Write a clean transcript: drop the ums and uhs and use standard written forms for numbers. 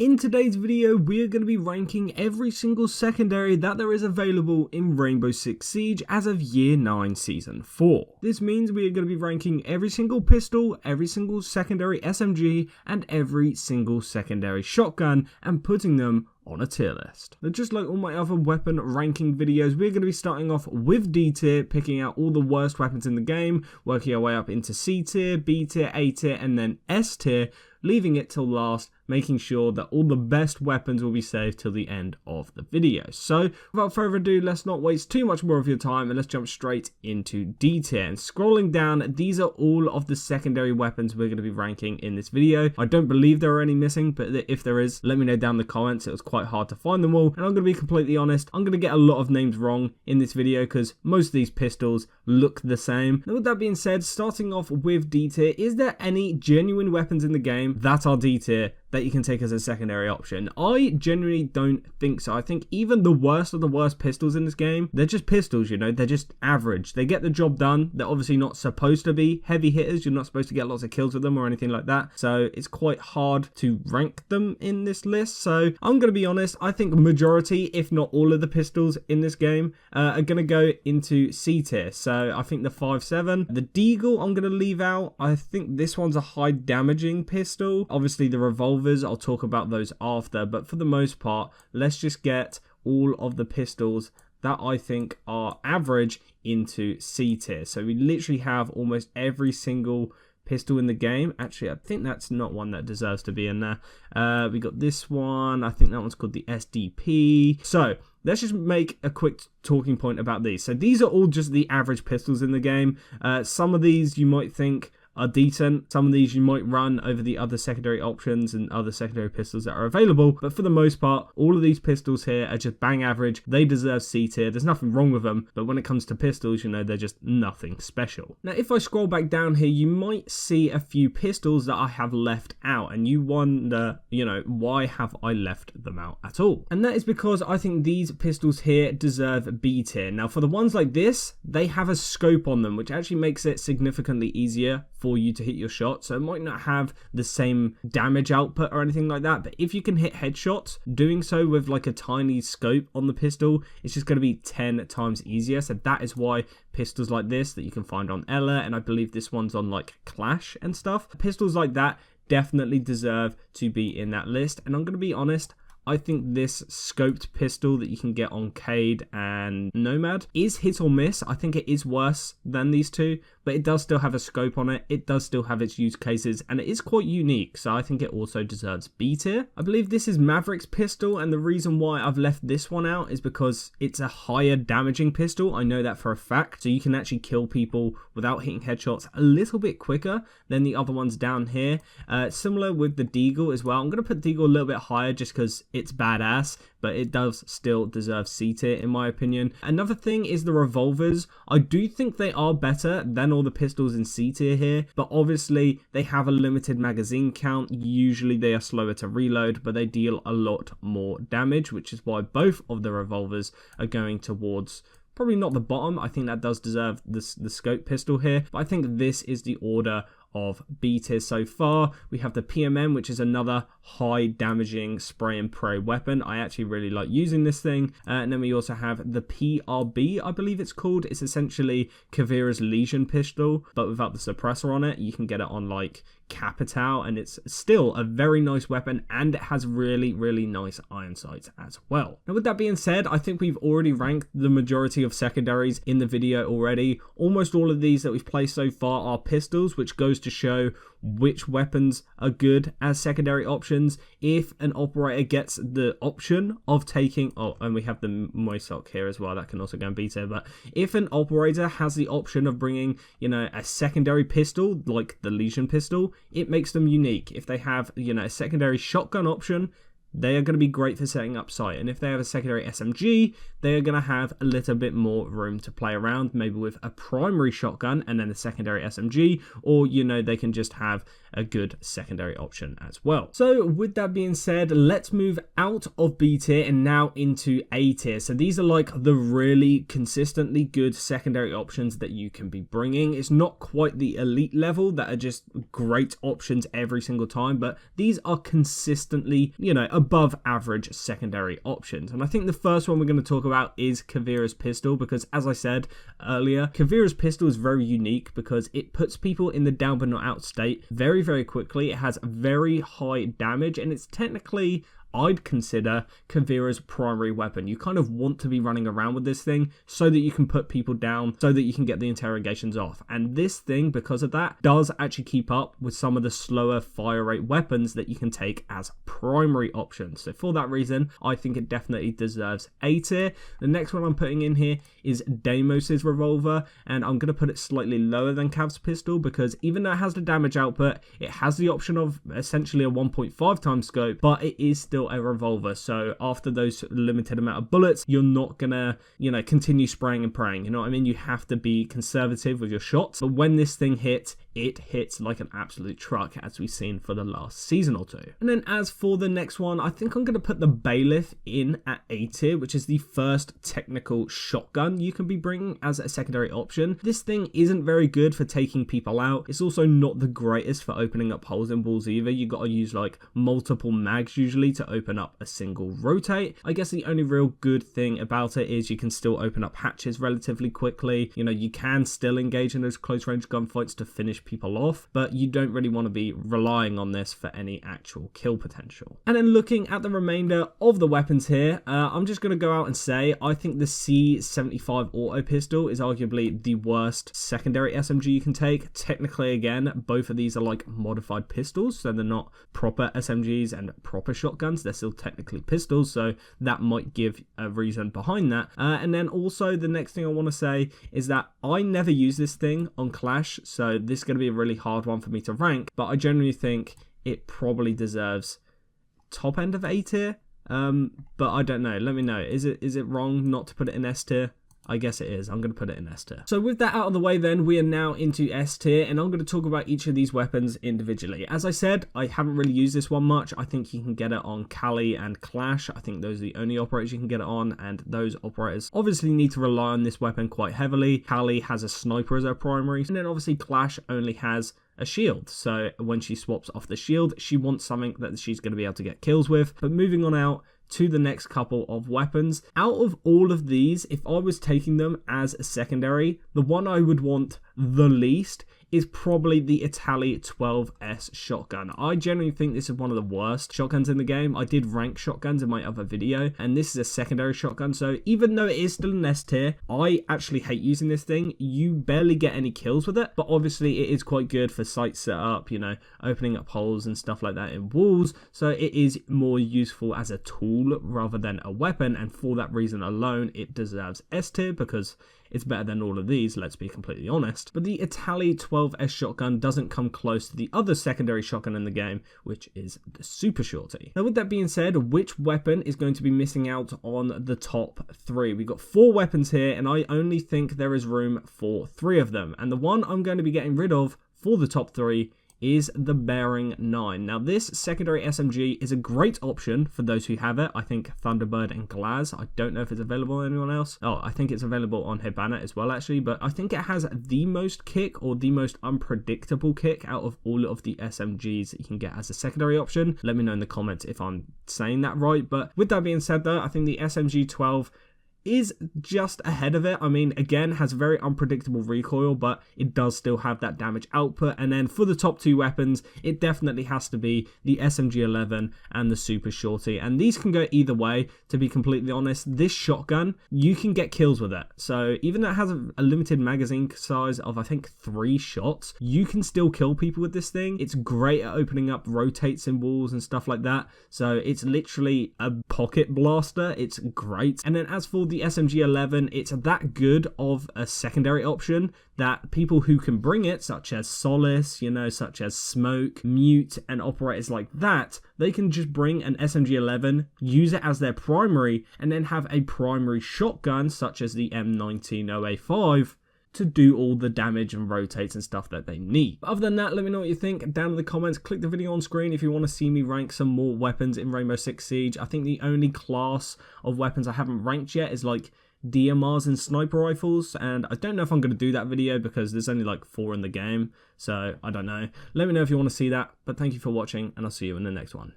In today's video, we are going to be ranking every single secondary that there is available in Rainbow Six Siege as of Year 9 Season 4. This means we are going to be ranking every single pistol, every single secondary SMG, and every single secondary shotgun, and putting them on a tier list. Now, just like all my other weapon ranking videos, we're going to be starting off with D tier, picking out all the worst weapons in the game, working our way up into C tier, B tier, A tier, and then S tier, leaving it till last, making sure that all the best weapons will be saved till the end of the video. So, without further ado, let's not waste too much more of your time and let's jump straight into D tier. And scrolling down, these are all of the secondary weapons we're going to be ranking in this video. I don't believe there are any missing, but if there is, let me know down in the comments. It was quite hard to find them all, and I'm going to be completely honest, I'm going to get a lot of names wrong in this video because most of these pistols look the same. Now, with that being said, starting off with D tier, is there any genuine weapons in the game that are D tier that you can take as a secondary option? I genuinely don't think so. I think even the worst of the worst pistols in this game, they're just pistols, you know, they're just average. They get the job done. They're obviously not supposed to be heavy hitters. You're not supposed to get lots of kills with them or anything like that. So it's quite hard to rank them in this list. So I'm going to be honest, I think majority, if not all of the pistols in this game are going to go into C tier. So I think the 5.7, the Deagle I'm going to leave out. I think this one's a high damaging pistol. Obviously the revolver, I'll talk about those after, but for the most part, let's just get all of the pistols that I think are average into C tier. So we literally have almost every single pistol in the game. Actually, I think that's not one that deserves to be in there. We got this one. I think that one's called the SDP. So let's just make a quick talking point about these. So these are all just the average pistols in the game. Some of these you might think are decent. Some of these you might run over the other secondary options and other secondary pistols that are available, but for the most part, all of these pistols here are just bang average. They deserve C tier. There's nothing wrong with them, but when it comes to pistols, you know, they're just nothing special. Now, if I scroll back down here, you might see a few pistols that I have left out, and you wonder, you know, why have I left them out at all? And that is because I think these pistols here deserve B tier. Now, for the ones like this, they have a scope on them, which actually makes it significantly easier for you to hit your shot. So it might not have the same damage output or anything like that, but if you can hit headshots, doing so with like a tiny scope on the pistol, it's just going to be 10 times easier. So that is why pistols like this that you can find on Ella, and I believe this one's on like Clash and stuff, pistols like that definitely deserve to be in that list. And I'm going to be honest, I think this scoped pistol that you can get on Cade and Nomad is hit or miss. I think it is worse than these two, but it does still have a scope on it. It does still have its use cases, and it is quite unique, so I think it also deserves B tier. I believe this is Maverick's pistol, and the reason why I've left this one out is because it's a higher damaging pistol. I know that for a fact, so you can actually kill people without hitting headshots a little bit quicker than the other ones down here. Similar with the Deagle as well. I'm going to put Deagle a little bit higher just because it's badass, but it does still deserve C tier in my opinion. Another thing is the revolvers. I do think they are better than all the pistols in C tier here, but obviously they have a limited magazine count. Usually they are slower to reload, but they deal a lot more damage, which is why both of the revolvers are going towards probably not the bottom. I think that does deserve the scope pistol here, but I think this is the order of B tier so far. We have the PMM, which is another high damaging spray and pray weapon. I actually really like using this thing. And then we also have the PRB, I believe it's called. It's essentially Kavira's Legion pistol, but without the suppressor on it. You can get it on like Capital, and it's still a very nice weapon, and it has really, really nice iron sights as well. Now, with that being said, I think we've already ranked the majority of secondaries in the video already. Almost all of these that we've placed so far are pistols, which goes to show which weapons are good as secondary options. If an operator gets the option of taking, oh, and we have the Moisoc here as well, that can also go in B tier, but if an operator has the option of bringing, you know, a secondary pistol like the Legion pistol, it makes them unique. If they have, you know, a secondary shotgun option, they are going to be great for setting up sight. And if they have a secondary SMG, they are going to have a little bit more room to play around, maybe with a primary shotgun and then a secondary SMG, or, you know, they can just have a good secondary option as well. So with that being said, let's move out of B tier and now into A tier. So these are like the really consistently good secondary options that you can be bringing. It's not quite the elite level that are just great options every single time, but these are consistently, you know, above average secondary options. And I think the first one we're going to talk about is Kavira's pistol, because as I said earlier, Kavira's pistol is very unique because it puts people in the down but not out state very quickly. It has very high damage, and it's technically, I'd consider, Kavira's primary weapon. You kind of want to be running around with this thing so that you can put people down, so that you can get the interrogations off. And this thing, because of that, does actually keep up with some of the slower fire rate weapons that you can take as primary options. So for that reason, I think it definitely deserves A tier. The next one I'm putting in here is Deimos's revolver, and I'm going to put it slightly lower than Cav's pistol because even though it has the damage output, it has the option of essentially a 1.5 times scope, but it is still a revolver. So after those limited amount of bullets, you're not gonna, you know, continue spraying and praying. You know what I mean? You have to be conservative with your shots. But when this thing hits, it hits like an absolute truck, as we've seen for the last season or two. And then as for the next one, I think I'm going to put the Bailiff in at A tier, which is the first technical shotgun you can be bringing as a secondary option. This thing isn't very good for taking people out. It's also not the greatest for opening up holes in walls either. You got to use like multiple mags usually to open up a single rotate. I guess the only real good thing about it is you can still open up hatches relatively quickly. You know, you can still engage in those close range gunfights to finish people off, but you don't really want to be relying on this for any actual kill potential. And then looking at the remainder of the weapons here, I'm just going to go out and say I think the C75 auto pistol is arguably the worst secondary SMG you can take. Technically, again, both of these are like modified pistols, so they're not proper SMGs and proper shotguns. They're still technically pistols, so that might give a reason behind that. And then also the next thing I want to say is that I never use this thing on Clash, so this is going to be a really hard one for me to rank, but I generally think it probably deserves top end of A tier. But I don't know. Let me know. Is it wrong not to put it in S tier? I guess it is. I'm going to put it in S tier. So with that out of the way then, we are now into S tier, and I'm going to talk about each of these weapons individually. As I said, I haven't really used this one much. I think you can get it on Kali and Clash. I think those are the only operators you can get it on, and those operators obviously need to rely on this weapon quite heavily. Kali has a sniper as her primary, and then obviously Clash only has a shield, so when she swaps off the shield, she wants something that she's going to be able to get kills with. But moving on out to the next couple of weapons, out of all of these, if I was taking them as a secondary, the one I would want the least is probably the Itali 12S shotgun. I generally think this is one of the worst shotguns in the game. I did rank shotguns in my other video, and this is a secondary shotgun, so even though it is still an S tier, I actually hate using this thing. You barely get any kills with it, but obviously it is quite good for site setup, you know, opening up holes and stuff like that in walls, so it is more useful as a tool rather than a weapon, and for that reason alone, it deserves S tier because it's better than all of these, let's be completely honest. But the Itali 12S shotgun doesn't come close to the other secondary shotgun in the game, which is the Super Shorty. Now with that being said, which weapon is going to be missing out on the top three? We've got 4 weapons here, and I only think there is room for 3 of them. And the one I'm going to be getting rid of for the top 3 is the Bearing 9. Now this secondary SMG is a great option for those who have it. I think Thunderbird and Glaz. I don't know if it's available on anyone else. Oh, I think it's available on Hibana as well actually, but I think it has the most kick, or the most unpredictable kick out of all of the SMGs that you can get as a secondary option. Let me know in the comments if I'm saying that right. But with that being said though, I think the SMG 12 is just ahead of it. I mean, again, has very unpredictable recoil, but it does still have that damage output. And then for the top 2 weapons, it definitely has to be the SMG-11 and the Super Shorty. And these can go either way, to be completely honest. This shotgun, you can get kills with it. So even though it has a limited magazine size of, I think, 3 shots, you can still kill people with this thing. It's great at opening up rotates in walls and stuff like that. So it's literally a pocket blaster. It's great. And then as for called the SMG-11. It's that good of a secondary option that people who can bring it, such as Solace, such as Smoke, Mute, and operators like that, they can just bring an SMG-11, use it as their primary, and then have a primary shotgun, such as the M19-0A5, to do all the damage and rotates and stuff that they need. But other than that, let me know what you think down in the comments. Click the video on screen if you want to see me rank some more weapons in Rainbow Six Siege. I think the only class of weapons I haven't ranked yet is like DMRs and sniper rifles, and I don't know if I'm going to do that video because there's only like 4 in the game, so I don't know. Let me know if you want to see that, but thank you for watching, and I'll see you in the next one.